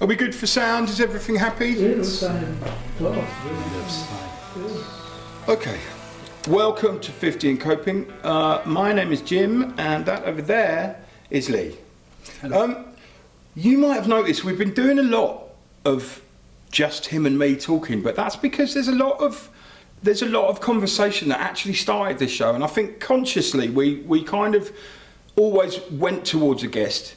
Are we good for sound? Is everything happy? Yeah, we're sounding class. Okay. Welcome to 50 and Coping. My name is Jim, and that over there is Lee. Hello. You might have noticed we've been doing a lot of just him and me talking, but that's because there's a lot of conversation that actually started this show, and I think consciously we kind of always went towards a guest,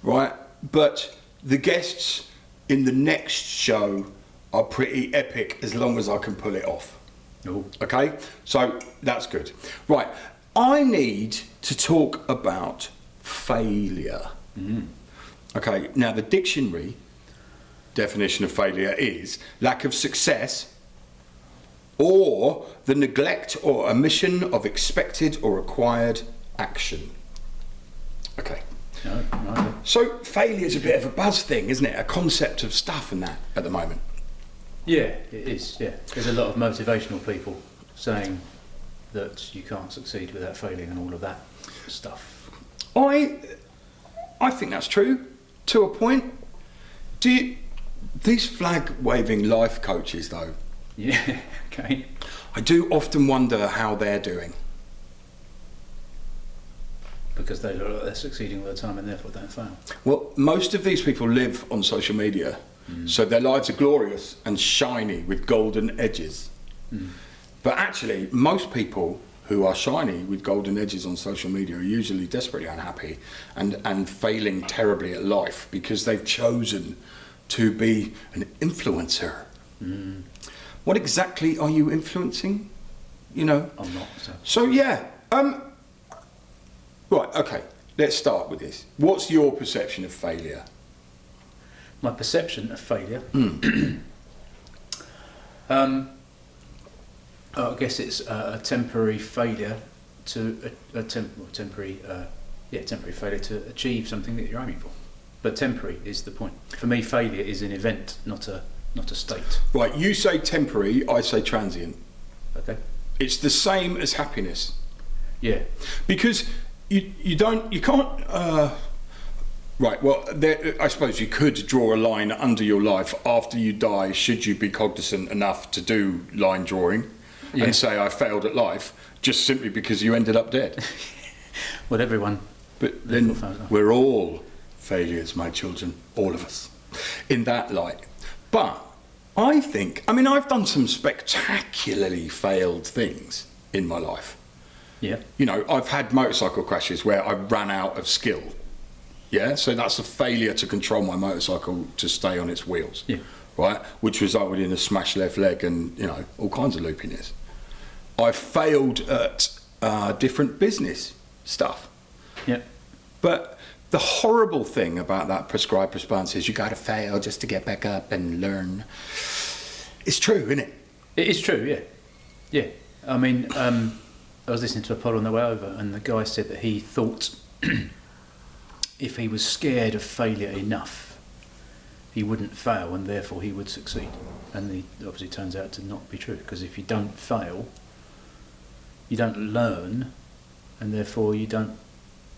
right? But the guests in the next show are pretty epic as long as I can pull it off. Ooh. Okay, so that's good. Right, I need to talk about failure. Okay, now the dictionary definition of failure is lack of success or the neglect or omission of expected or required action. Okay. No. So failure is a bit of a buzz thing, isn't it? A concept of stuff and that at the moment. Yeah, it is. Yeah, there's a lot of motivational people saying that you can't succeed without failing and all of that stuff. I think that's true to a point. These flag waving life coaches though? Yeah. Okay. I do often wonder how they're doing. Because they look like they're succeeding all the time and therefore don't fail. Well, most of these people live on social media, so their lives are glorious and shiny with golden edges. But actually, most people who are shiny with golden edges on social media are usually desperately unhappy and failing terribly at life because they've chosen to be an influencer. What exactly are you influencing? You know? I'm not. So yeah. Right, okay, let's start with this. What's your perception of failure? My perception of failure. I guess it's a temporary failure to temporary failure to achieve something that you're aiming for. But temporary is the point. For me, failure is an event, not a state. Right, you say temporary, I say transient. Okay. It's the same as happiness. Yeah. Because you can't. Right. Well, I suppose you could draw a line under your life after you die. Should you be cognizant enough to do line drawing, and say I failed at life, just simply because you ended up dead? Well, everyone. But then we're all failures, my children, all of us, in that light. But I think, I've done some spectacularly failed things in my life. Yeah. You know, I've had motorcycle crashes where I ran out of skill. Yeah, so that's a failure to control my motorcycle to stay on its wheels. Yeah. Right, which resulted in a smashed left leg and, you know, all kinds of loopiness. I failed at different business stuff. Yeah. But the horrible thing about that prescribed response is you got to fail just to get back up and learn. It's true, isn't it? It is true. Yeah. Yeah. I was listening to a pod on the way over, and the guy said that he thought if he was scared of failure enough, he wouldn't fail, and therefore he would succeed. And it obviously turns out to not be true, because if you don't fail, you don't learn, and therefore you don't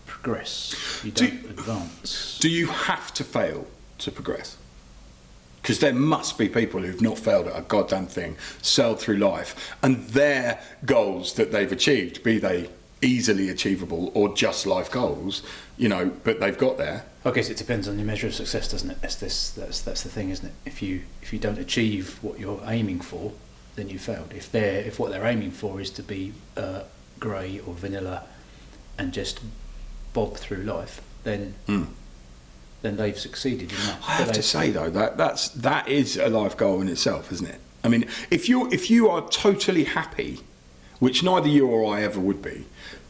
progress, you don't advance. Do you have to fail to progress? Because there must be people who've not failed at a goddamn thing, sailed through life, and their goals that they've achieved, be they easily achievable or just life goals, you know, but they've got there. I guess it depends on your measure of success, doesn't it? That's the thing, isn't it? If you don't achieve what you're aiming for, then you failed. If what they're aiming for is to be grey or vanilla and just bob through life, then they've succeeded in that. I have to say though, that is a life goal in itself, isn't it? I mean, if you are totally happy, which neither you or I ever would be,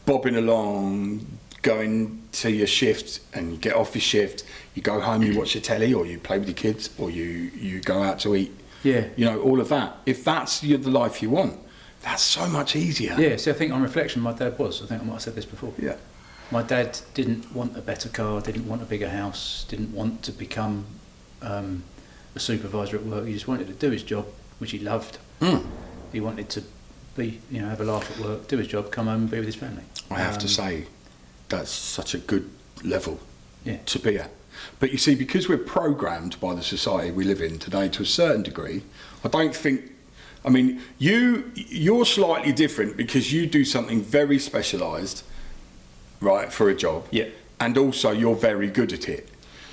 bobbing along, going to your shift, and you get off your shift, you go home, you watch your telly, or you play with your kids, or you go out to eat. Yeah. You know, all of that. If that's the life you want, that's so much easier. Yeah, so I think on reflection, my dad was. I think I might have said this before. Yeah. My dad didn't want a better car, didn't want a bigger house, didn't want to become a supervisor at work. He just wanted to do his job, which he loved. He wanted to have a laugh at work, do his job, come home and be with his family. I have to say, that's such a good level Yeah. to be at. But you see, because we're programmed by the society we live in today to a certain degree, I don't think. I mean, you're slightly different because you do something very specialised, right, for a job. Yeah. And also you're very good at it.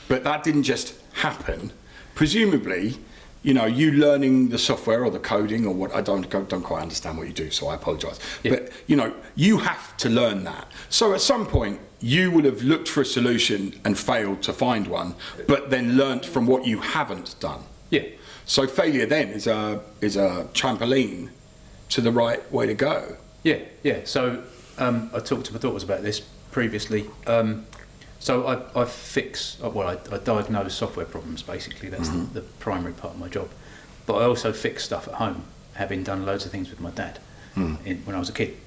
But that didn't just happen. Presumably, you know, you learning the software or the coding or what, I don't quite understand what you do, so I apologise. Yeah. But, you know, you have to learn that. So at some point, you will have looked for a solution and failed to find one, but then learnt from what you haven't done. Yeah. So failure then is a trampoline to the right way to go. Yeah, yeah. So I talked to my daughters about this previously. So I diagnose software problems, basically. That's the primary part of my job. But I also fix stuff at home, having done loads of things with my dad when I was a kid.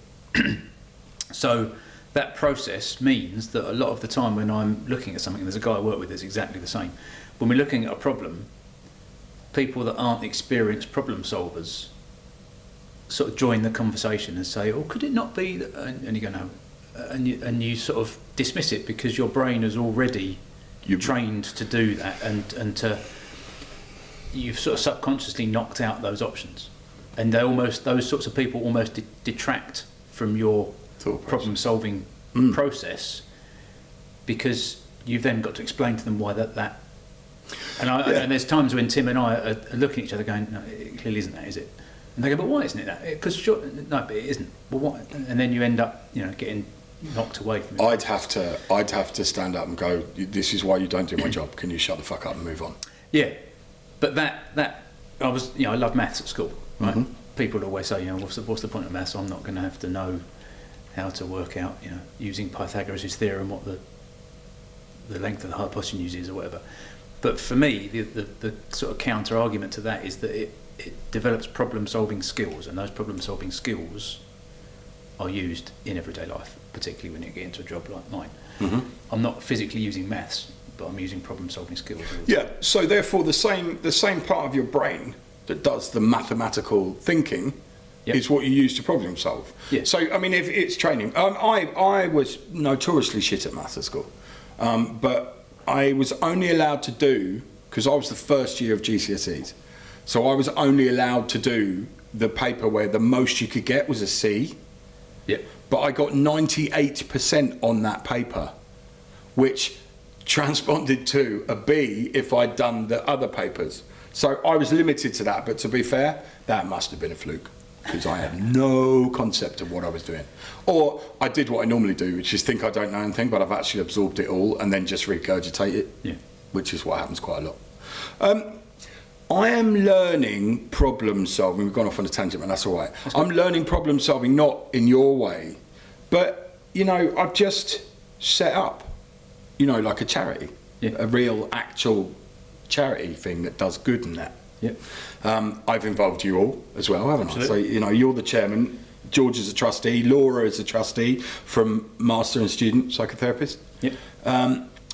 So that process means that a lot of the time when I'm looking at something, and there's a guy I work with that's exactly the same, when we're looking at a problem, people that aren't experienced problem solvers sort of join the conversation and say, "Oh, could it not be that?" And you go, "No," and you sort of dismiss it because your brain is already trained to do that, and you've sort of subconsciously knocked out those options, and those sorts of people almost detract from your problem solving process, because you've then got to explain to them why that. And there's times when Tim and I are looking at each other going, "No, it clearly isn't that, is it?" And they go, "But why isn't it that?" Because sure, no, but it isn't. Well, what? And then you end up, getting knocked away from it. I'd have to stand up and go, "This is why you don't do my job. Can you shut the fuck up and move on?" Yeah, but that I was, I love maths at school. Right? People always say, what's the point of maths? I'm not going to have to know how to work out, using Pythagoras' theorem, what the length of the hypotenuse is or whatever. But for me, the sort of counter argument to that is that it develops problem solving skills, and those problem solving skills are used in everyday life, particularly when you get into a job like mine. I'm not physically using maths, but I'm using problem solving skills. Yeah, so therefore the same part of your brain that does the mathematical thinking is what you use to problem solve. Yeah. So, I mean, if it's training, I was notoriously shit at maths at school, but I was only allowed to do, because I was the first year of GCSEs, so I was only allowed to do the paper where the most you could get was a C. Yeah. But I got 98% on that paper, which transponded to a B if I'd done the other papers. So I was limited to that, but to be fair, that must have been a fluke, because I had no concept of what I was doing. Or I did what I normally do, which is think I don't know anything, but I've actually absorbed it all and then just regurgitate it, which is what happens quite a lot. I am learning problem solving. We've gone off on a tangent, and that's all right. I'm learning problem solving, not in your way, but, I've just set up, like a charity, a real actual charity thing that does good in that. Yep. I've involved you all as well, haven't Absolutely. I? So, you're the chairman, George is a trustee, Laura is a trustee from Master and Student Psychotherapist,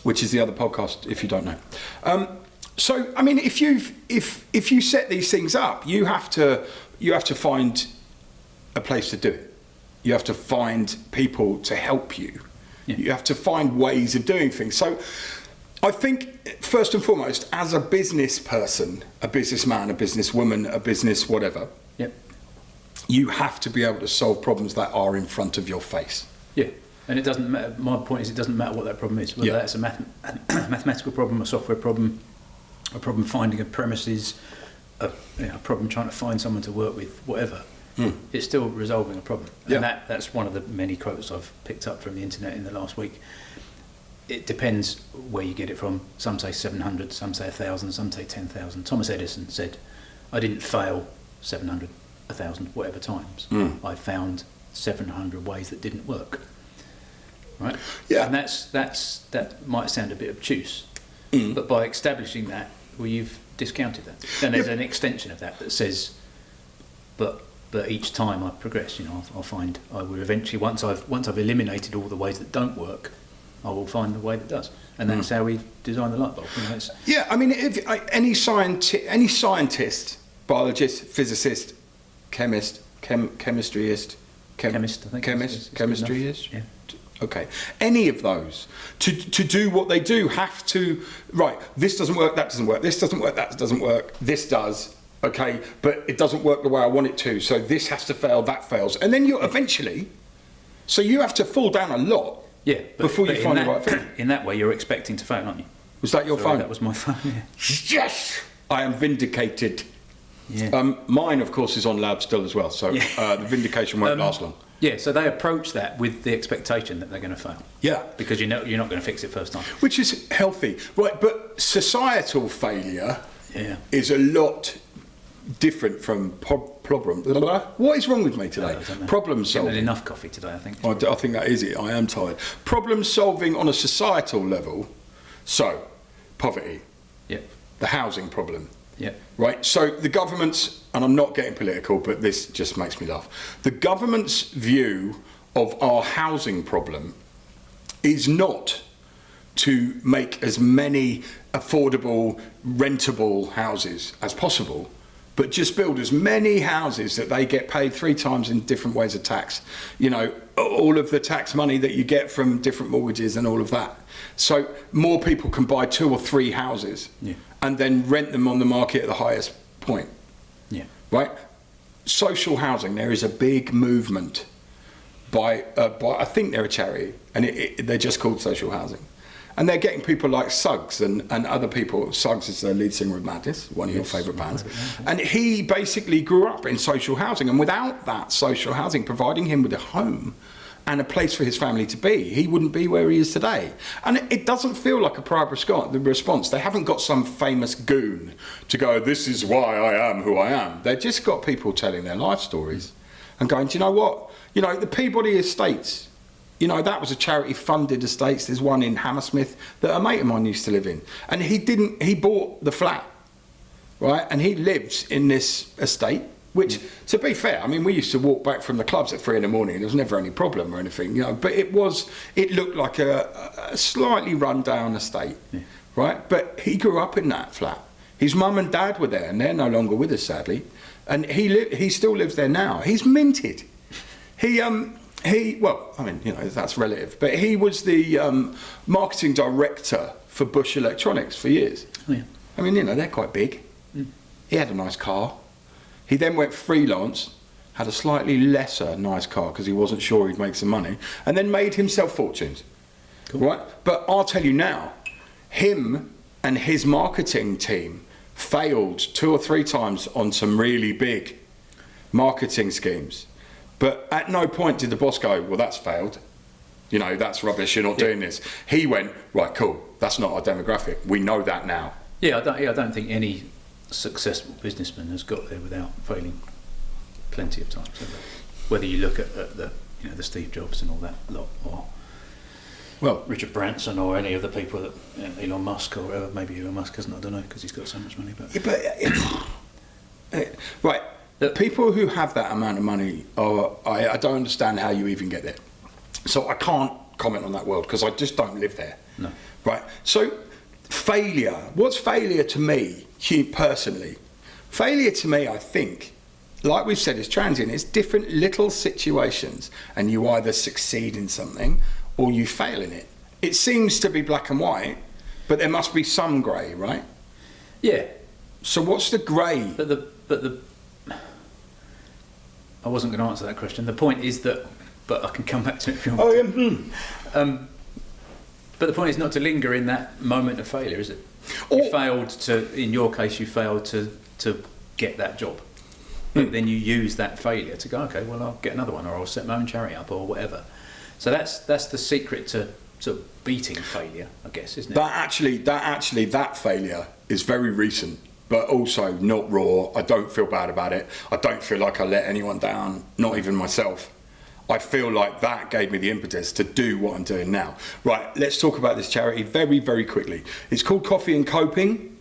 which is the other podcast, if you don't know. So, I mean, if you set these things up, you have to find a place to do it. You have to find people to help you. Yeah. You have to find ways of doing things. So, I think first and foremost, as a business person, a businessman, a businesswoman, a business whatever, you have to be able to solve problems that are in front of your face. Yeah. And it doesn't matter. My point is, it doesn't matter what that problem is. Whether that's a mathematical problem, a software problem, a problem finding a premises, a problem trying to find someone to work with, whatever. It's still resolving a problem. And that's one of the many quotes I've picked up from the internet in the last week. It depends where you get it from. Some say 700, some say 1,000, some say 10,000. Thomas Edison said, "I didn't fail 700, 1,000, whatever times. I found 700 ways that didn't work." Right? Yeah. And that might sound a bit obtuse, but by establishing that, you've discounted that. Then there's an extension of that says, but each time I progress, I'll find I will eventually, once I've eliminated all the ways that don't work, I will find the way that does. And that's how we design the light bulb. I mean, if any scientist, biologist, physicist, chemist, chemistryist, chemist, I think. Chemistryist. Yeah. Okay, any of those to do what they do have to, right, this doesn't work, that doesn't work, this doesn't work, that doesn't work, this does, okay, but it doesn't work the way I want it to, so this has to fail, that fails, and then you're eventually, so you have to fall down a lot before you find the right thing. In that way, you're expecting to fail, aren't you? Was that your Sorry, phone? That was my phone, yeah. Yes! I am vindicated. Yeah. Mine, of course, is on loud still as well, so the vindication won't last long. Yeah, so they approach that with the expectation that they're going to fail. Yeah. Because you're not going to fix it first time. Which is healthy. Right, but societal failure is a lot different from problem. What is wrong with me today? Problem solving. Getting enough coffee today, I think. I think that is it. I am tired. Problem solving on a societal level. So, poverty. Yeah. The housing problem. Yeah. Right, so the government's, and I'm not getting political, but this just makes me laugh. The government's view of our housing problem is not to make as many affordable, rentable houses as possible, but just build as many houses that they get paid 3 times in different ways of tax. You know, all of the tax money that you get from different mortgages and all of that. So more people can buy 2 or 3 houses and then rent them on the market at the highest point. Yeah. Right? Social housing, there is a big movement by I think they're a charity, and they're just called social housing. And they're getting people like Suggs and other people. Suggs is the lead singer of Madness, one of your favourite bands. And he basically grew up in social housing. And without that social housing providing him with a home and a place for his family to be, he wouldn't be where he is today. And it doesn't feel like a private response. They haven't got some famous goon to go, this is why I am who I am. They've just got people telling their life stories and going, do you know what? You know, the Peabody Estates, you know, that was a charity-funded estates. There's one in Hammersmith that a mate of mine used to live in. And he bought the flat, right? And he lives in this estate, which, to be fair, I mean, we used to walk back from the clubs at 3 in the morning. There was never any problem or anything, you know. But it looked like a slightly run-down estate, right? But he grew up in that flat. His mum and dad were there, and they're no longer with us, sadly. And he still lives there now. He's minted. Well, I mean, you know, that's relative, but he was the marketing director for Bush Electronics for years. Oh, yeah. I mean, you know, they're quite big. He had a nice car. He then went freelance, had a slightly lesser nice car because he wasn't sure he'd make some money, and then made himself fortunes. Cool. Right? But I'll tell you now, him and his marketing team failed 2 or 3 times on some really big marketing schemes. But at no point did the boss go, well, that's failed. You know, that's rubbish, you're not doing this. He went, right, cool, that's not our demographic. We know that now. Yeah, I don't think any successful businessman has got there without failing plenty of times. Whether you look at the Steve Jobs and all that lot, or Richard Branson, or any of the people that Elon Musk or whatever. Maybe Elon Musk hasn't, I don't know, because he's got so much money. But right. People who have that amount of money, I don't understand how you even get there. So I can't comment on that world because I just don't live there. No. Right. So failure. What's failure to me, personally? Failure to me, I think, like we've said, is transient. It's different little situations, and you either succeed in something or you fail in it. It seems to be black and white, but there must be some grey, right? Yeah. So what's the grey? But the I wasn't going to answer that question. The point is that, but I can come back to it if you want. But the point is not to linger in that moment of failure, is it? In your case, you failed to get that job. But then you use that failure to go, okay, well, I'll get another one, or I'll set my own charity up, or whatever. So that's the secret to sort of beating failure, I guess, isn't it? That failure is very recent, but also not raw. I don't feel bad about it. I don't feel like I let anyone down, not even myself. I feel like that gave me the impetus to do what I'm doing now. Right, let's talk about this charity very, very quickly. It's called Coffee and Coping.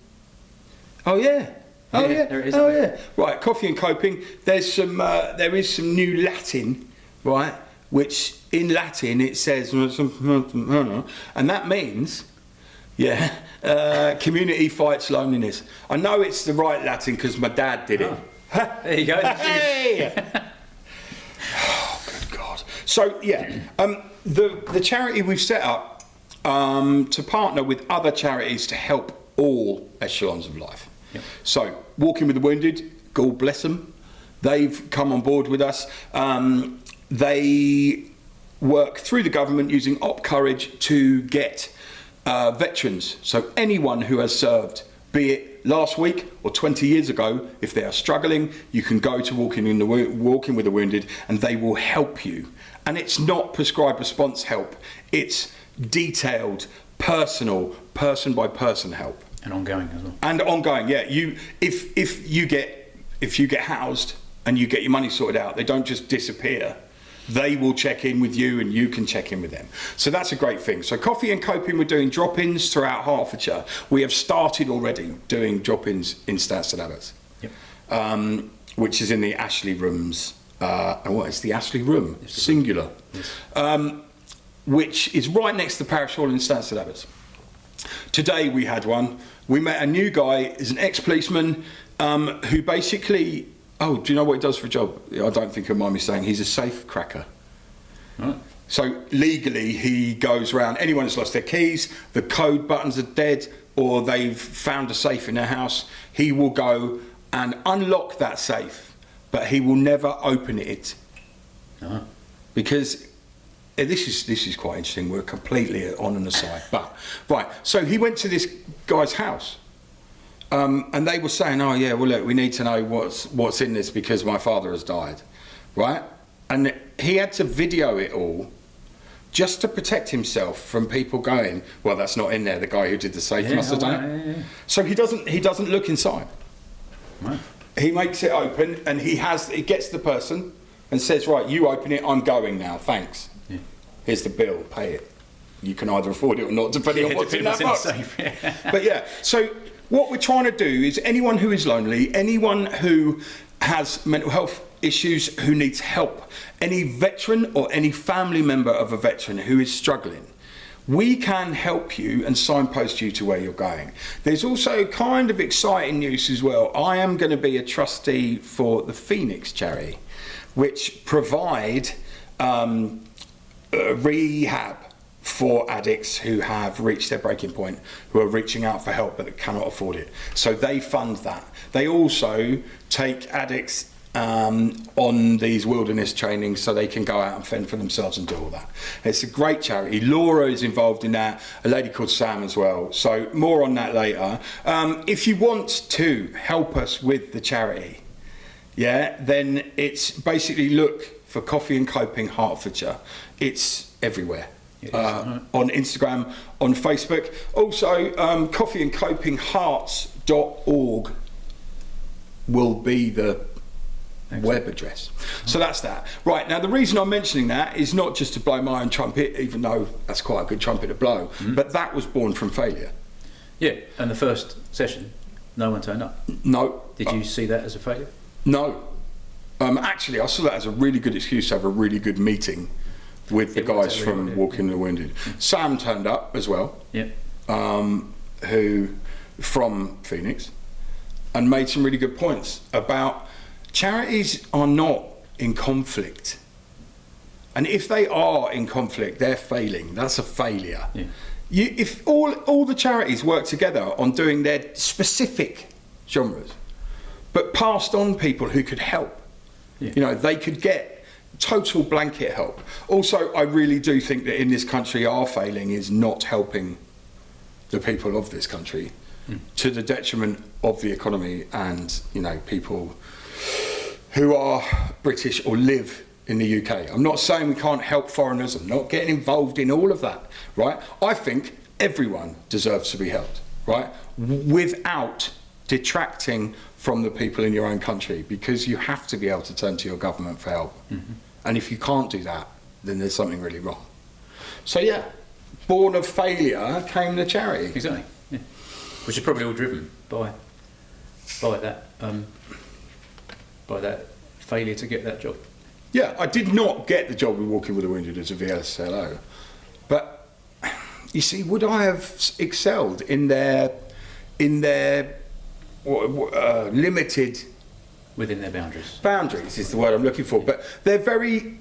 Oh yeah. Oh yeah. There it is. Oh yeah. Right, Coffee and Coping. There is some new Latin, right? Which in Latin it says, and that means, community fights loneliness. I know it's the right Latin because my dad did it. There you go. Hey! Oh, good God. So, the charity we've set up to partner with other charities to help all echelons of life. Yep. So, Walking with the Wounded, God bless them, they've come on board with us. They work through the government using Op Courage to get veterans, so anyone who has served, be it last week or 20 years ago, if they are struggling, you can go to Walking with the Wounded and they will help you. And it's not prescribed response help, it's detailed, personal, person by person help. And ongoing as well. And ongoing, yeah. If you get housed and you get your money sorted out, they don't just disappear. They will check in with you and you can check in with them. So that's a great thing. So Coffee and Coping, we're doing drop-ins throughout Hertfordshire. We have started already doing drop-ins in Stansted Abbots, Yep. which is in the Ashley Rooms. And what is the Ashley Room? Singular. Yes. Which is right next to the Parish Hall in Stansted Abbots. Today we had one. We met a new guy, he's an ex-policeman, who basically, do you know what he does for a job? I don't think he'll mind me saying, he's a safe cracker. Right. So legally he goes around, anyone who's lost their keys, the code buttons are dead, or they've found a safe in their house, he will go and unlock that safe, but he will never open it. Uh-huh. Because this is quite interesting. We're completely on an aside, but right. So he went to this guy's house, and they were saying, "Oh yeah, well look, we need to know what's in this because my father has died," right? And he had to video it all, just to protect himself from people going, "Well, that's not in there. The guy who did the safe must have done it." Yeah. So he doesn't look inside. Right. He makes it open, and he gets the person and says, "Right, you open it. I'm going now. Thanks." Yeah. Here's the bill, pay it. You can either afford it or not, depending on what's in that box. But yeah, so what we're trying to do is anyone who is lonely, anyone who has mental health issues, who needs help, any veteran or any family member of a veteran who is struggling, we can help you and signpost you to where you're going. There's also kind of exciting news as well. I am going to be a trustee for the Phoenix charity, which provide rehab for addicts who have reached their breaking point, who are reaching out for help but cannot afford it. So they fund that. They also take addicts on these wilderness trainings so they can go out and fend for themselves and do all that. It's a great charity. Laura is involved in that, a lady called Sam as well. So more on that later. If you want to help us with the charity, then it's basically look for Coffee and Coping Hertfordshire. It's everywhere. On Instagram, on Facebook. Also, coffeeandcopinghearts.org will be the web address. So that's that. Right, now the reason I'm mentioning that is not just to blow my own trumpet, even though that's quite a good trumpet to blow, but that was born from failure. Yeah, and the first session, no one turned up. No. Did you see that as a failure? No. Actually, I saw that as a really good excuse to have a really good meeting with the guys from Walking the Wounded. Sam turned up as well, who from Phoenix, and made some really good points about charities are not in conflict. And if they are in conflict, they're failing. That's a failure. Yeah. If all the charities work together on doing their specific genres, but passed on people who could help, they could get total blanket help. Also, I really do think that in this country, our failing is not helping the people of this country to the detriment of the economy and, people who are British or live in the UK. I'm not saying we can't help foreigners. I'm not getting involved in all of that, right? I think everyone deserves to be helped, right? Without detracting from the people in your own country, because you have to be able to turn to your government for help. And if you can't do that, then there's something really wrong. So yeah, born of failure came the charity. Exactly. Yeah. Which is probably all driven by that failure to get that job. Yeah, I did not get the job with Walking with the Wounded as a VSLO, but you see, would I have excelled in their limited Within their boundaries. Boundaries is the word I'm looking for, but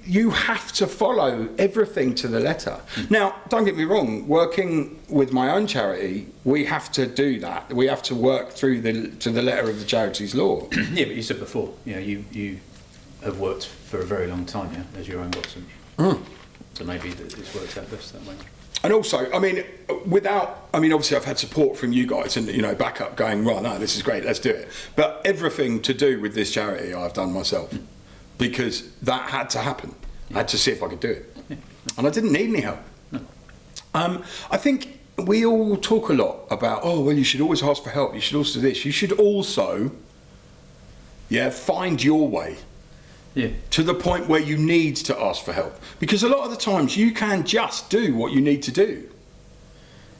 you have to follow everything to the letter. Now, don't get me wrong, working with my own charity, we have to do that. We have to work to the letter of the charity's law. Yeah, but you said before, you have worked for a very long time, as your own boss, haven't you? So maybe it's worked out best that way. And also, obviously I've had support from you guys and, backup going, right, no, this is great, let's do it. But everything to do with this charity I've done myself because that had to happen. I had to see if I could do it. And I didn't need any help. I think we all talk a lot about, you should always ask for help. You should also do this. You should also, find your way. Yeah. To the point where you need to ask for help. Because a lot of the times you can just do what you need to do.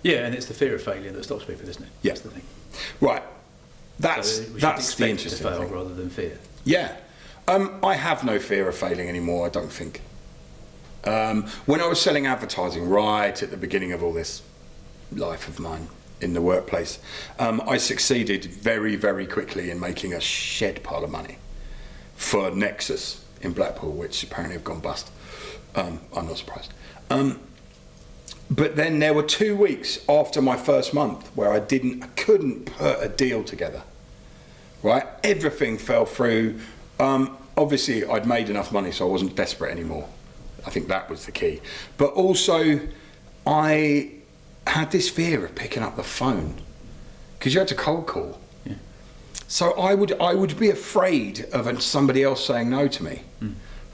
Yeah, and it's the fear of failure that stops people, isn't it? Yeah. That's the thing. Right. That's the interesting to fail thing. Rather than fear. Yeah. I have no fear of failing anymore, I don't think. When I was selling advertising right at the beginning of all this life of mine in the workplace, I succeeded very, very quickly in making a shed pile of money for Nexus in Blackpool, which apparently have gone bust. I'm not surprised. But then there were 2 weeks after my first month where I couldn't put a deal together. Right? Everything fell through. Obviously, I'd made enough money, so I wasn't desperate anymore. I think that was the key. But also, I had this fear of picking up the phone because you had to cold call. So I would be afraid of somebody else saying no to me,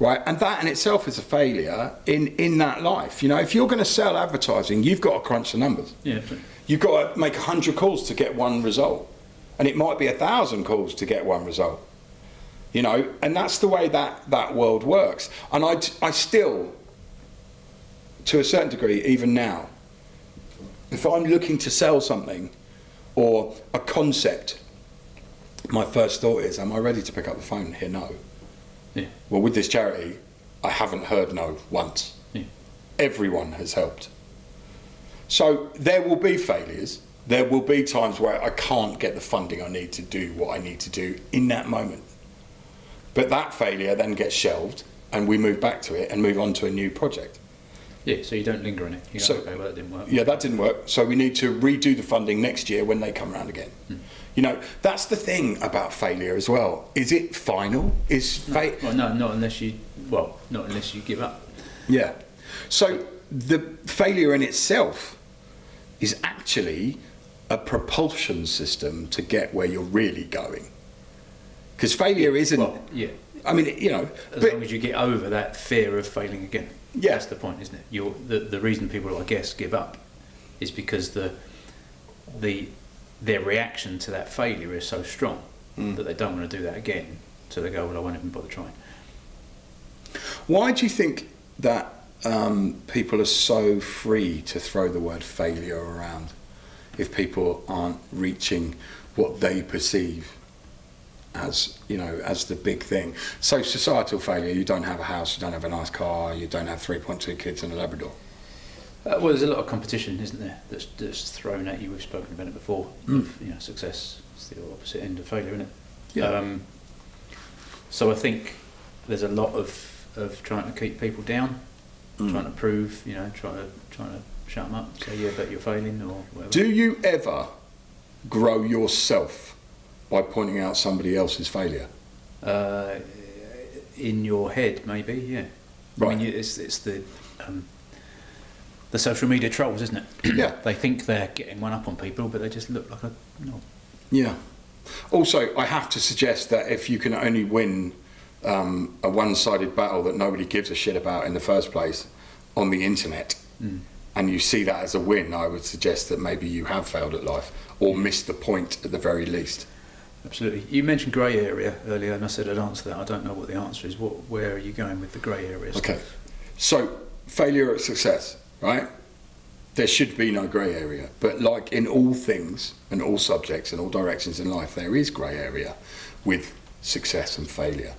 right? And that in itself is a failure in that life. If you're going to sell advertising, you've got to crunch the numbers. Yeah. You've got to make 100 calls to get one result, and it might be 1,000 calls to get one result. And that's the way that world works. And I still, to a certain degree, even now, if I'm looking to sell something or a concept, my first thought is, am I ready to pick up the phone and hear no? Yeah. Well, with this charity, I haven't heard no once. Yeah. Everyone has helped. So there will be failures. There will be times where I can't get the funding I need to do what I need to do in that moment. But that failure then gets shelved and we move back to it and move on to a new project. Yeah, so you don't linger on it. You go, okay, well, that didn't work. Yeah, that didn't work. So we need to redo the funding next year when they come around again. That's the thing about failure as well. Is it final? Not unless you give up. Yeah. So the failure in itself is actually a propulsion system to get where you're really going. Because failure isn't. Well, yeah. I mean, as long as you get over that fear of failing again. Yeah. That's the point, isn't it? The reason people, I guess, give up is because their reaction to that failure is so strong that they don't want to do that again. So they go, well, I won't even bother trying. Why do you think that people are so free to throw the word failure around if people aren't reaching what they perceive as the big thing? So societal failure, you don't have a house, you don't have a nice car, you don't have 3.2 kids and a Labrador. Well, there's a lot of competition, isn't there, that's thrown at you. We've spoken about it before. Success is the opposite end of failure, isn't it? Yeah. So I think there's a lot of trying to keep people down, trying to prove, trying to shut them up, say, yeah, but you're failing or whatever. Do you ever grow yourself by pointing out somebody else's failure? In your head, maybe, yeah. Right. I mean, it's the social media trolls, isn't it? Yeah. They think they're getting one up on people, but they just look like a knob. Yeah. Also, I have to suggest that if you can only win a one-sided battle that nobody gives a shit about in the first place on the internet, and you see that as a win, I would suggest that maybe you have failed at life or missed the point at the very least. Absolutely. You mentioned grey area earlier, and I said I'd answer that. I don't know what the answer is. Where are you going with the grey area stuff? Okay. So, failure at success, right? There should be no grey area. But like in all things and all subjects and all directions in life, there is grey area with success and failure.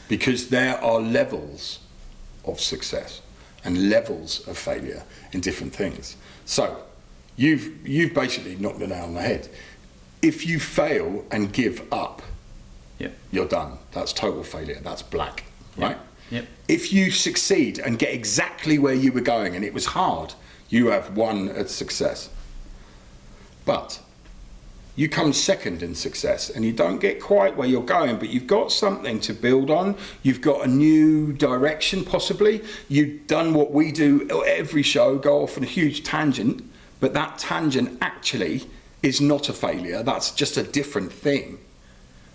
Because there are levels of success and levels of failure in different things. So, you've basically knocked the nail on the head. If you fail and give up, Yep. you're done. That's total failure. That's black, right? Yep. If you succeed and get exactly where you were going and it was hard, you have won at success. But you come second in success and you don't get quite where you're going, but you've got something to build on. You've got a new direction, possibly. You've done what we do every show, go off on a huge tangent, but that tangent actually is not a failure. That's just a different thing.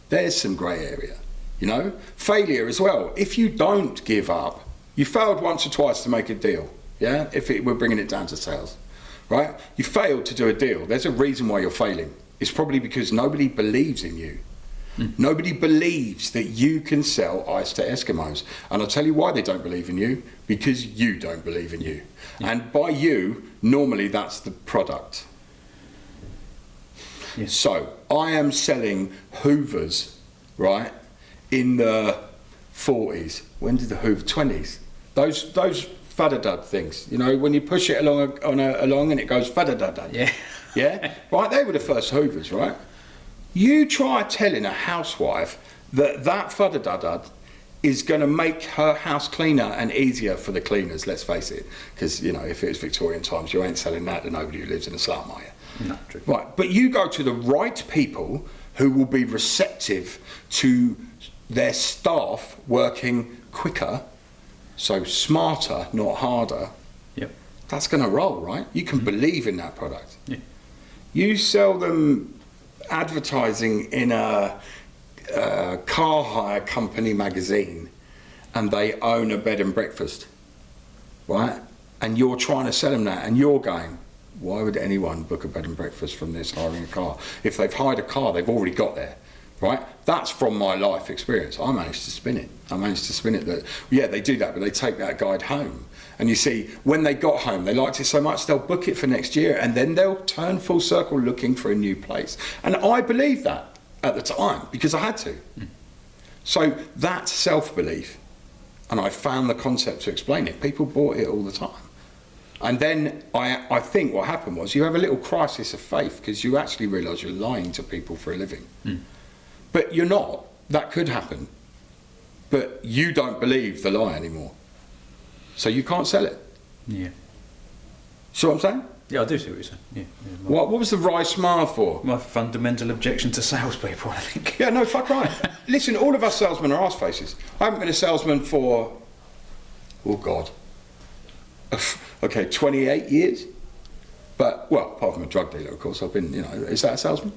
There's some grey area, you know? Failure as well. If you don't give up, you failed once or twice to make a deal, yeah? We're bringing it down to sales, right? You failed to do a deal. There's a reason why you're failing. It's probably because nobody believes in you. Nobody believes that you can sell ice to Eskimos. And I'll tell you why they don't believe in you. Because you don't believe in you. And by you, normally that's the product. Yes. So I am selling Hoovers, right, in the 40s. When did the Hoover? 20s. Those fudda-dud things, you know, when you push it along along and it goes fudda-dud. Yeah. Yeah? Right, they were the first Hoovers, right? You try telling a housewife that fudda-dud is going to make her house cleaner and easier for the cleaners, let's face it. Because, you know, if it was Victorian times, you ain't selling that to nobody who lives in a slum, are you? No, true. Right, but you go to the right people who will be receptive to their staff working quicker, so smarter, not harder. Yep. That's going to roll, right? You can believe in that product. Yeah. You sell them advertising in a car hire company magazine and they own a bed and breakfast, right? And you're trying to sell them that and you're going, why would anyone book a bed and breakfast from this hiring a car? If they've hired a car, they've already got there, right? That's from my life experience. I managed to spin it. That, yeah, they do that, but they take that guide home. And you see, when they got home, they liked it so much, they'll book it for next year, and then they'll turn full circle looking for a new place. And I believed that at the time, because I had to. So that's self-belief. And I found the concept to explain it. People bought it all the time. And then I think what happened was you have a little crisis of faith, because you actually realise you're lying to people for a living. But you're not. That could happen. But you don't believe the lie anymore. So you can't sell it. Yeah. See what I'm saying? Yeah, I do see what you're saying. Yeah. What was the wry smile for? My fundamental objection to salespeople, I think. Yeah, no, fuck right. Listen, all of us salesmen are arse faces. I haven't been a salesman for, oh God, okay, 28 years. But, well, apart from a drug dealer, of course, I've been, you know, is that a salesman?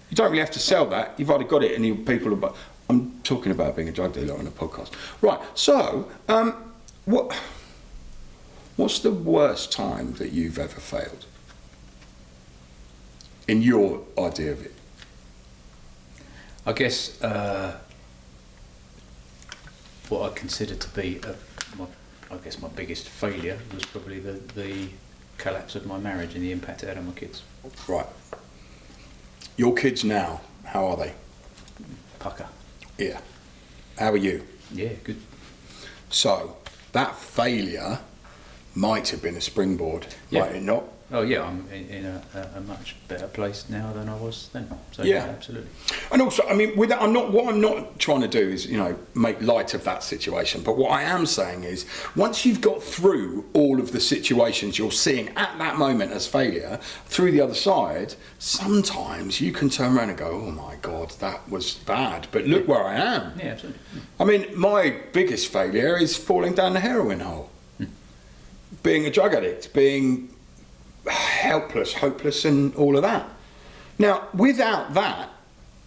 You don't really have to sell that. You've already got it and people are, I'm talking about being a drug dealer on a podcast. Right, so, what's the worst time that you've ever failed? In your idea of it? I guess what I consider to be my biggest failure was probably the collapse of my marriage and the impact it had on my kids. Right. Your kids now, how are they? Pucker. Yeah. How are you? Yeah, good. So, that failure might have been a springboard, might it not? Oh yeah, I'm in a much better place now than I was then. So Yeah. absolutely. And also, I mean, what I'm not trying to do is, you know, make light of that situation. But what I am saying is, once you've got through all of the situations you're seeing at that moment as failure, through the other side, sometimes you can turn around and go, oh my God, that was bad. But look where I am. Yeah, absolutely. I mean, my biggest failure is falling down the heroin hole. Being a drug addict, being helpless, hopeless, and all of that. Now, without that,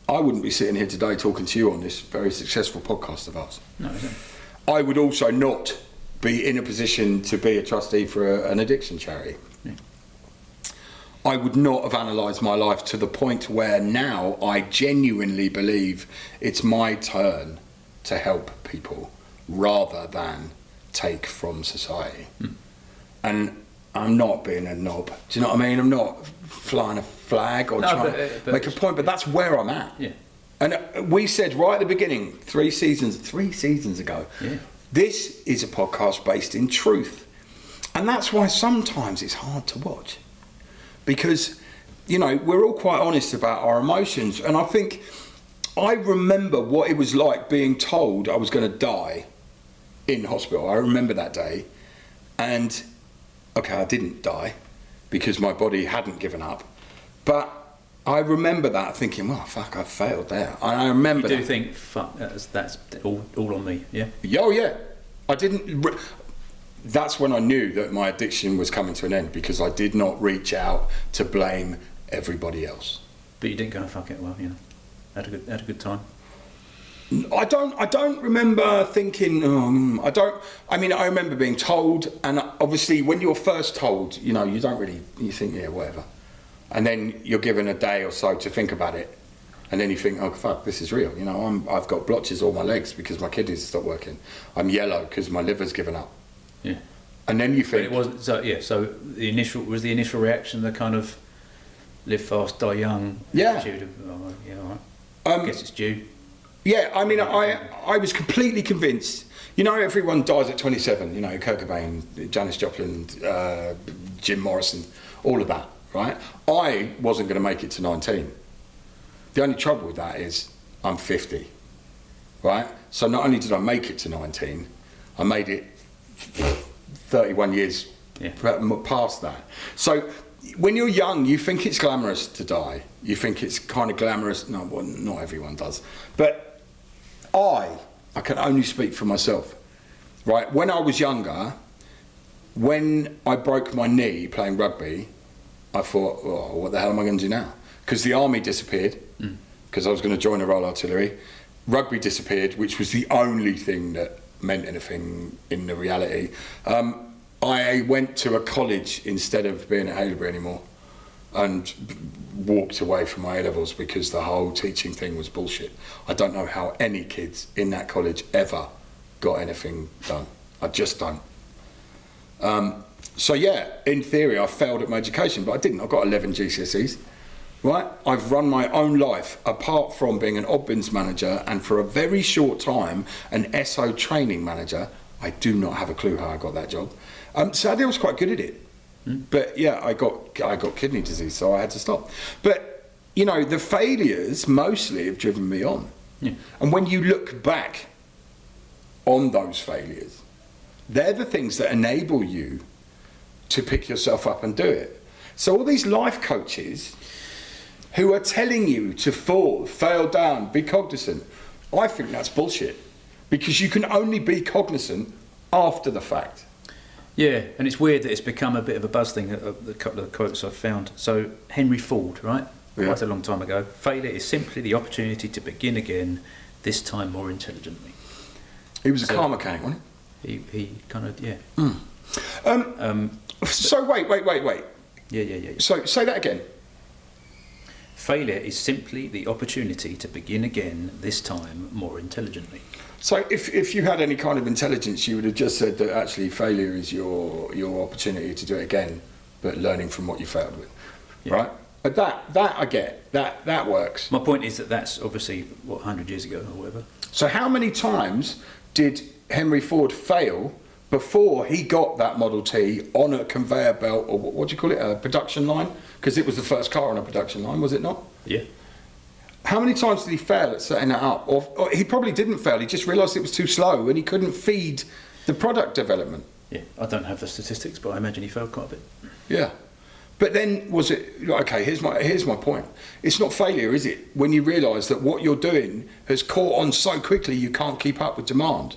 I wouldn't be sitting here today talking to you on this very successful podcast of ours. No, I don't. I would also not be in a position to be a trustee for an addiction charity. Yeah. I would not have analysed my life to the point where now I genuinely believe it's my turn to help people rather than take from society. And I'm not being a knob. Do you know what I mean? I'm not flying a flag or trying to make a point, but that's where I'm at. Yeah. And we said right at the beginning, 3 seasons ago, this is a podcast based in truth. And that's why sometimes it's hard to watch. Because, you know, we're all quite honest about our emotions. And I think I remember what it was like being told I was going to die in hospital. I remember that day, and okay, I didn't die because my body hadn't given up, but I remember that thinking, well, fuck, I failed there. And I remember You do think, fuck, that's all on me, yeah? Oh yeah, I didn't. That's when I knew that my addiction was coming to an end, because I did not reach out to blame everybody else. But you didn't go, fuck it, well, you know, had a good time. I don't remember thinking. I mean, I remember being told, and obviously, when you're first told, you know, you don't really. You think, yeah, whatever, and then you're given a day or so to think about it, and then you think, oh fuck, this is real. You know, I've got blotches all my legs because my kidneys stopped working. I'm yellow because my liver's given up. Yeah. And then you think. But it wasn't. So yeah. So the initial reaction, the kind of live fast, die young. Yeah. Attitude of, oh, yeah, all right. I guess it's due. Yeah, I mean, I was completely convinced. You know, everyone dies at 27. You know, Kurt Cobain, Janis Joplin, Jim Morrison, all of that, right? I wasn't going to make it to 19. The only trouble with that is I'm 50, right? So not only did I make it to 19, I made it 31 years past that. So when you're young, you think it's glamorous to die. You think it's kind of glamorous. No, well, not everyone does. But I can only speak for myself, right? When I was younger, when I broke my knee playing rugby, I thought, oh, what the hell am I going to do now? Because the army disappeared, because I was going to join the Royal Artillery. Rugby disappeared, which was the only thing that meant anything in the reality. I went to a college instead of being at Haileybury anymore, and walked away from my A-levels because the whole teaching thing was bullshit. I don't know how any kids in that college ever got anything done. I just don't. So yeah, in theory I failed at my education, but I didn't. I got 11 GCSEs, right? I've run my own life apart from being an odd bins manager, and for a very short time an SO training manager. I do not have a clue how I got that job. Sadly I was quite good at it. But yeah, I got kidney disease, so I had to stop. But you know, the failures mostly have driven me on. Yeah. And when you look back on those failures, they're the things that enable you to pick yourself up and do it. So all these life coaches who are telling you to fall, fail down, be cognizant, I think that's bullshit, because you can only be cognizant after the fact. Yeah, and it's weird that it's become a bit of a buzz thing, a couple of quotes I've found. So, Henry Ford, right? Yeah. Quite a long time ago. Failure is simply the opportunity to begin again, this time more intelligently. He was a car mechanic, wasn't he? He kind of, yeah. So, wait. Yeah. So, say that again. Failure is simply the opportunity to begin again, this time more intelligently. So if you had any kind of intelligence, you would have just said that actually failure is your opportunity to do it again, but learning from what you failed with, right? But that I get, that works. My point is that that's obviously, 100 years ago or whatever. So how many times did Henry Ford fail before he got that Model T on a conveyor belt, or what do you call it, a production line? Because it was the first car on a production line, was it not? Yeah. How many times did he fail at setting that up? Or he probably didn't fail, he just realised it was too slow and he couldn't feed the product development. Yeah, I don't have the statistics, but I imagine he failed quite a bit. Yeah. But then was it, okay, here's my point. It's not failure, is it? When you realise that what you're doing has caught on so quickly you can't keep up with demand.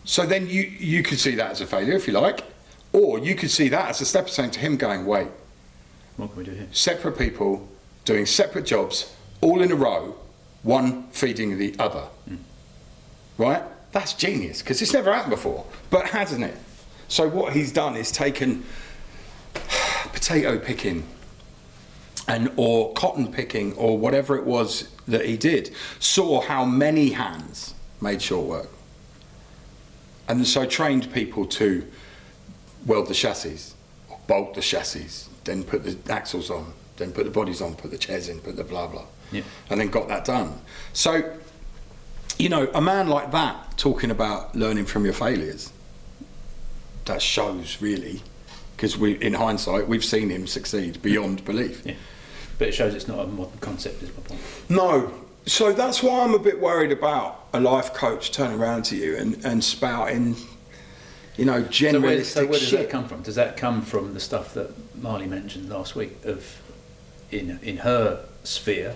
So then you could see that as a failure, if you like. Or you could see that as a stepping stone to him going, wait. What can we do here? Separate people doing separate jobs, all in a row, one feeding the other, right? That's genius, because it's never happened before, but hasn't it? So what he's done is taken potato picking or cotton picking or whatever it was that he did, saw how many hands made short work, and so trained people to weld the chassis, or bolt the chassis, then put the axles on, then put the bodies on, put the chairs in, put the blah blah. Yeah. And then got that done. So, you know, a man like that talking about learning from your failures, that shows really, because in hindsight we've seen him succeed beyond belief. Yeah. But it shows it's not a modern concept, is my point. No, So that's why I'm a bit worried about a life coach turning around to you and spouting, you know, generalistic So where does shit. that come from? Does that come from the stuff that Marley mentioned last week of in her sphere?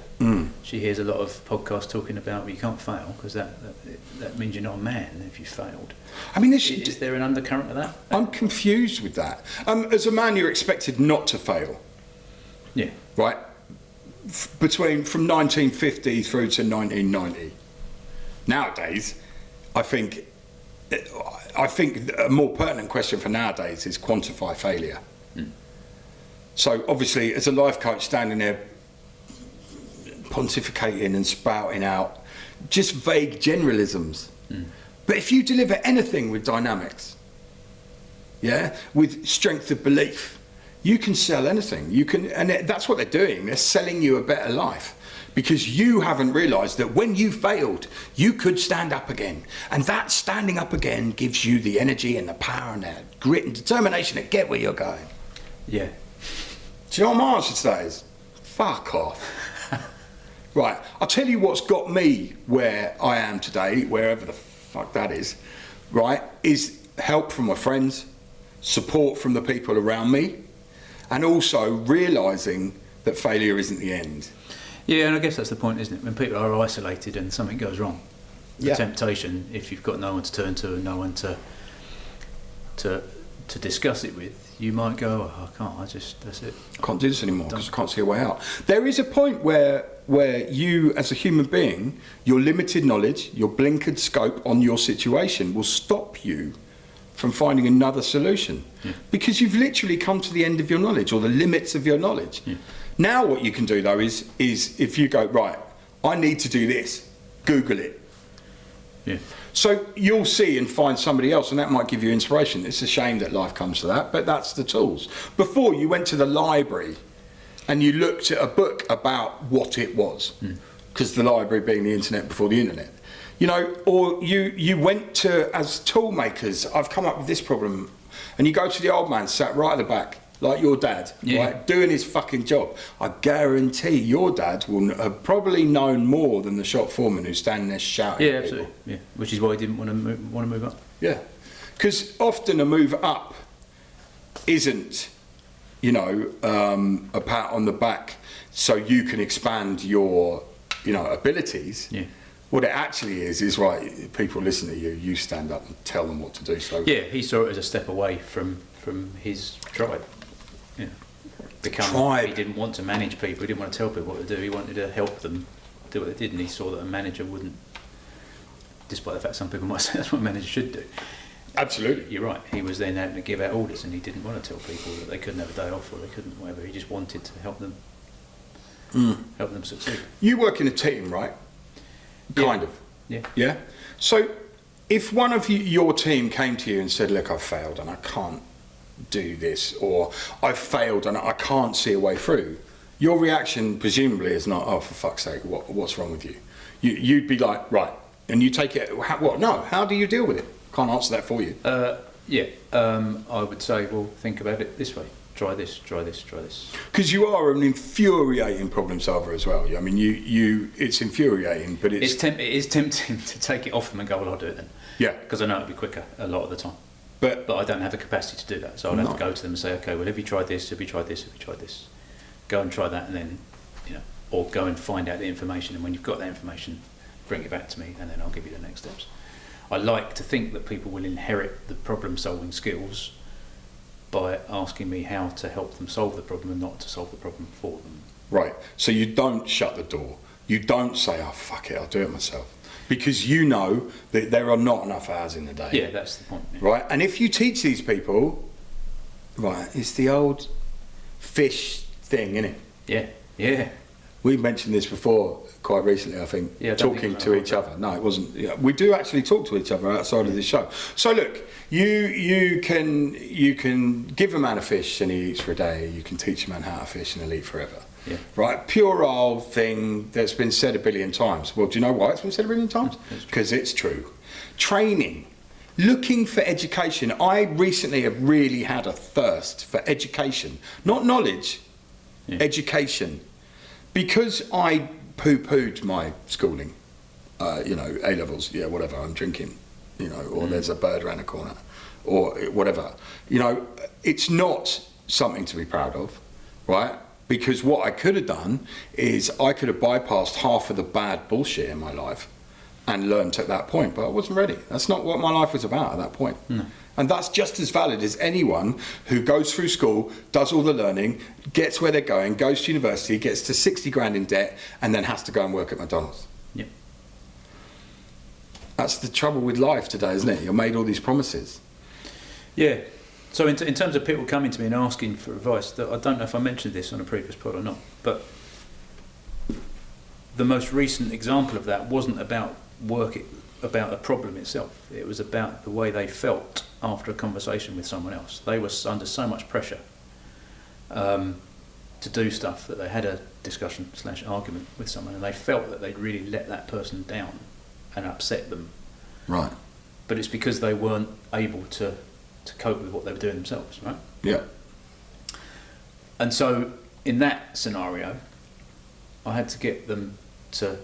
She hears a lot of podcasts talking about, well, you can't fail because that means you're not a man if you failed. I mean, is there an undercurrent of that? I'm confused with that. As a man, you're expected not to fail. Yeah. Right? From 1950 through to 1990. Nowadays, I think a more pertinent question for nowadays is quantify failure. So obviously, as a life coach standing there pontificating and spouting out just vague generalisms. But if you deliver anything with dynamics, yeah, with strength of belief, you can sell anything. You can, and that's what they're doing. They're selling you a better life because you haven't realised that when you failed, you could stand up again, and that standing up again gives you the energy and the power and the grit and determination to get where you're going. Yeah. Do you know what my answer to that is? Fuck off. Right, I'll tell you what's got me where I am today, wherever the fuck that is, right, is help from my friends, support from the people around me, and also realising that failure isn't the end. Yeah, and I guess that's the point, isn't it? When people are isolated and something goes wrong, the temptation, if you've got no one to turn to and no one to discuss it with, you might go, oh, I can't, that's it. I can't do this anymore because I can't see a way out. There is a point where you, as a human being, your limited knowledge, your blinkered scope on your situation will stop you from finding another solution. Because you've literally come to the end of your knowledge or the limits of your knowledge. Now what you can do though is if you go, right, I need to do this, Google it. So you'll see and find somebody else, and that might give you inspiration. It's a shame that life comes to that, but that's the tools. Before, you went to the library and you looked at a book about what it was, because the library being the internet before the internet. You know, or you went to, as tool makers, I've come up with this problem, and you go to the old man sat right at the back, like your dad, right, doing his fucking job. I guarantee your dad will have probably known more than the shop foreman who's standing there shouting. Yeah, absolutely. Yeah, which is why he didn't want to move up. Yeah, because often a move up isn't, you know, a pat on the back so you can expand your, you know, abilities. What it actually is right, people listen to you, you stand up and tell them what to do. So yeah, he saw it as a step away from his tribe. Tribe. He didn't want to manage people, he didn't want to tell people what to do, he wanted to help them do what they did, and he saw that a manager wouldn't, despite the fact some people might say that's what a manager should do. Absolutely. You're right, he was then having to give out orders and he didn't want to tell people that they couldn't have a day off or they couldn't whatever, he just wanted to help them succeed. You work in a team, right? Kind of. Yeah? So if one of your team came to you and said, look, I've failed and I can't do this, or I've failed and I can't see a way through, your reaction presumably is not, oh, for fuck's sake, what's wrong with you? You'd be like, right, and you take it, what? No, how do you deal with it? Can't answer that for you. I would say, well, think about it this way. Try this. Because you are an infuriating problem solver as well. I mean, it's infuriating, but it is tempting to take it off them and go, well, I'll do it then. Yeah. Because I know it'll be quicker a lot of the time. But I don't have the capacity to do that. So I'll have to go to them and say, okay, well, have you tried this? Have you tried this? Have you tried this? Go and try that, and then, you know, or go and find out the information. And when you've got that information, bring it back to me, and then I'll give you the next steps. I like to think that people will inherit the problem-solving skills by asking me how to help them solve the problem and not to solve the problem for them. Right. So you don't shut the door. You don't say, oh, fuck it, I'll do it myself. Because you know that there are not enough hours in the day. Yeah, that's the point. Yeah. Right? And if you teach these people, right, it's the old fish thing, isn't it? Yeah. We mentioned this before quite recently, I think, talking to each other. No, it wasn't. Yeah, we do actually talk to each other outside of this show. So look, you can give a man a fish and he eats for a day. You can teach a man how to fish and he'll eat forever. Yeah. Right? Pure old thing that's been said a billion times. Well, do you know why it's been said a billion times? Because it's true. Training. Looking for education. I recently have really had a thirst for education. Not knowledge. Education. Because I poo-pooed my schooling. You know, A levels, yeah, whatever. I'm drinking, you know, or there's a bird around the corner, or whatever. You know, it's not something to be proud of, right? Because what I could have done is I could have bypassed half of the bad bullshit in my life and learned at that point, but I wasn't ready. That's not what my life was about at that point. No. And that's just as valid as anyone who goes through school, does all the learning, gets where they're going, goes to university, gets to 60 grand in debt, and then has to go and work at McDonald's. Yep. That's the trouble with life today, isn't it? You're made all these promises. Yeah. So in terms of people coming to me and asking for advice, I don't know if I mentioned this on a previous pod or not, but the most recent example of that wasn't about about a problem itself. It was about the way they felt after a conversation with someone else. They were under so much pressure to do stuff that they had a discussion / argument with someone, and they felt that they'd really let that person down and upset them. Right. But it's because they weren't able to cope with what they were doing themselves, right? Yeah. And so in that scenario, I had to get them to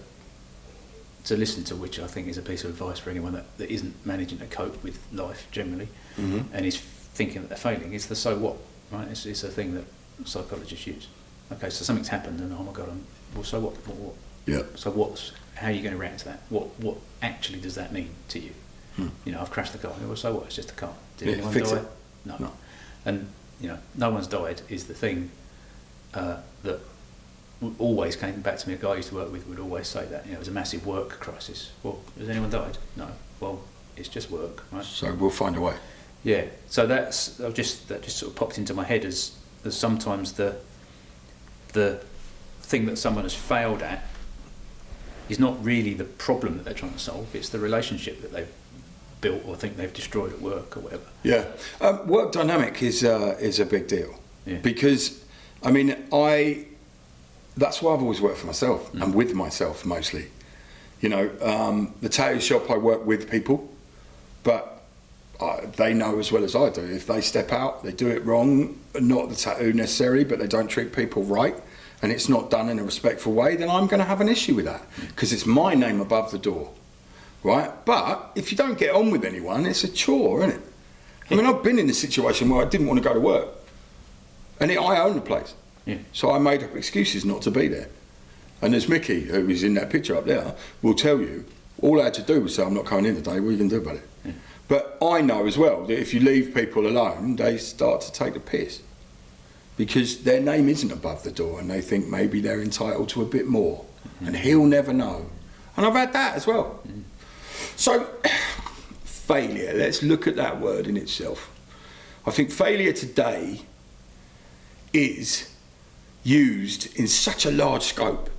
listen to, which I think is a piece of advice for anyone that isn't managing to cope with life generally, and is thinking that they're failing. It's the so what, right? It's a thing that psychologists use. Okay, so something's happened, and oh my god, well, so what? What? Yeah. So how are you going to react to that? What actually does that mean to you? You know, I've crashed the car. Well, so what? It's just a car. Did anyone die? No. And you know, no one's died is the thing that always came back to me. A guy I used to work with would always say that. You know, it was a massive work crisis. Well, has anyone died? No. Well, it's just work, right? So we'll find a way. Yeah. So that just sort of popped into my head as sometimes the thing that someone has failed at is not really the problem that they're trying to solve. It's the relationship that they've built or think they've destroyed at work or whatever. Yeah. Work dynamic is a big deal. Yeah. Because, I mean, that's why I've always worked for myself and with myself mostly. You know, the tattoo shop, I work with people, but they know as well as I do. If they step out, they do it wrong, not the tattoo necessarily, but they don't treat people right, and it's not done in a respectful way, then I'm going to have an issue with that because it's my name above the door, right? But if you don't get on with anyone, it's a chore, isn't it? I mean, I've been in a situation where I didn't want to go to work, and I own the place. Yeah. So I made up excuses not to be there. And as Mickey, who was in that picture up there, will tell you, all I had to do was say, I'm not coming in today, what are you going to do about it? Yeah. But I know as well that if you leave people alone, they start to take the piss. Because their name isn't above the door and they think maybe they're entitled to a bit more. And he'll never know. And I've had that as well. So, failure, let's look at that word in itself. I think failure today is used in such a large scope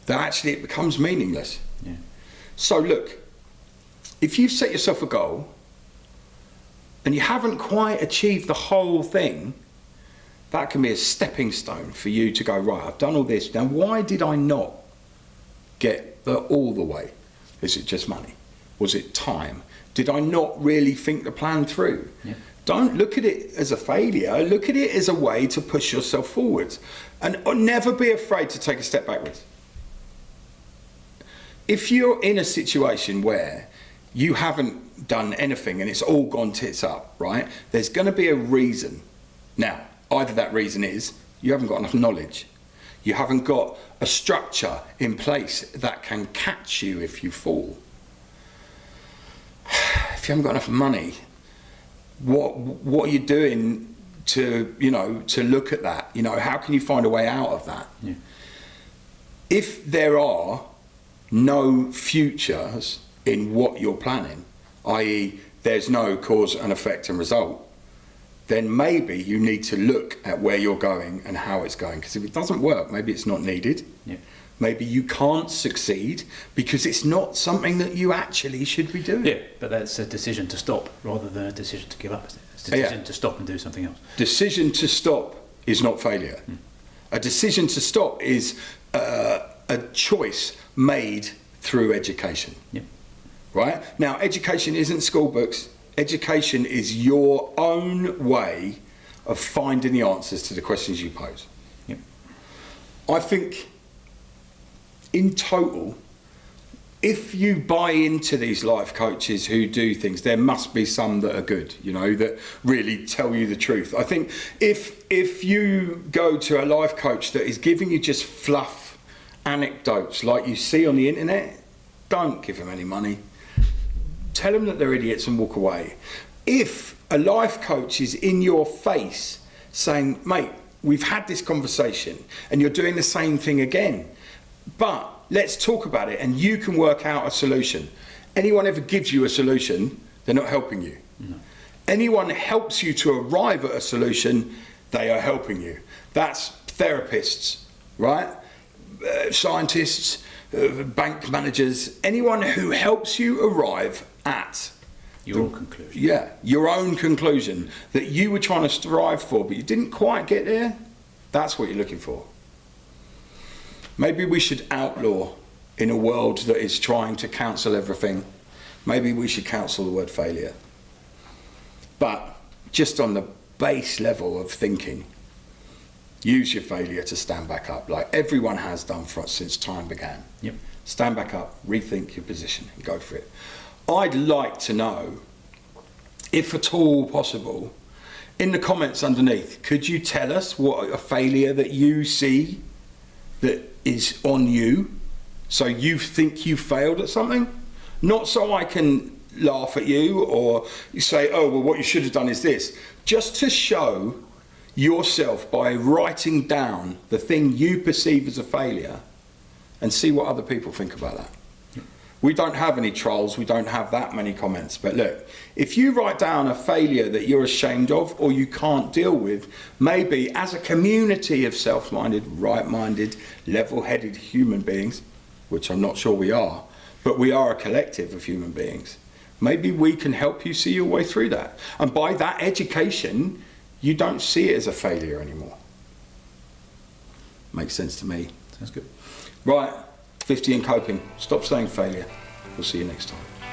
that actually it becomes meaningless. Yeah. So look, if you've set yourself a goal and you haven't quite achieved the whole thing, that can be a stepping stone for you to go, right, I've done all this, now why did I not get all the way? Is it just money? Was it time? Did I not really think the plan through? Yeah. Don't look at it as a failure, look at it as a way to push yourself forwards. And never be afraid to take a step backwards. If you're in a situation where you haven't done anything and it's all gone tits up, right? There's going to be a reason. Now, either that reason is you haven't got enough knowledge. You haven't got a structure in place that can catch you if you fall. If you haven't got enough money, what are you doing to look at that? You know, how can you find a way out of that? Yeah. If there are no futures in what you're planning, i.e. there's no cause and effect and result, then maybe you need to look at where you're going and how it's going. Because if it doesn't work, maybe it's not needed. Yeah. Maybe you can't succeed because it's not something that you actually should be doing. Yeah, but that's a decision to stop rather than a decision to give up. It's a decision to stop and do something else. Decision to stop is not failure. A decision to stop is a choice made through education. Yeah. Right? Now, education isn't school books. Education is your own way of finding the answers to the questions you pose. Yep. I think in total, if you buy into these life coaches who do things, there must be some that are good, you know, that really tell you the truth. I think if you go to a life coach that is giving you just fluff anecdotes like you see on the internet, don't give them any money. Tell them that they're idiots and walk away. If a life coach is in your face saying, mate, we've had this conversation and you're doing the same thing again, but let's talk about it and you can work out a solution. Anyone ever gives you a solution, they're not helping you. No. Anyone helps you to arrive at a solution, they are helping you. That's therapists, right? Scientists, bank managers, anyone who helps you arrive at your own conclusion. Yeah, your own conclusion that you were trying to strive for, but you didn't quite get there. That's what you're looking for. Maybe we should outlaw, in a world that is trying to cancel everything, maybe we should cancel the word failure. But just on the base level of thinking, use your failure to stand back up, like everyone has done for us since time began. Yep. Stand back up, rethink your position, and go for it. I'd like to know, if at all possible, in the comments underneath, could you tell us what a failure that you see that is on you, so you think you failed at something? Not so I can laugh at you or you say, oh, well, what you should have done is this. Just to show yourself by writing down the thing you perceive as a failure and see what other people think about that. We don't have any trolls, we don't have that many comments, but look, if you write down a failure that you're ashamed of or you can't deal with, maybe as a community of self-minded, right-minded, level-headed human beings, which I'm not sure we are, but we are a collective of human beings, maybe we can help you see your way through that. And by that education, you don't see it as a failure anymore. Makes sense to me. Sounds good. Right. 50 and coping. Stop saying failure. We'll see you next time.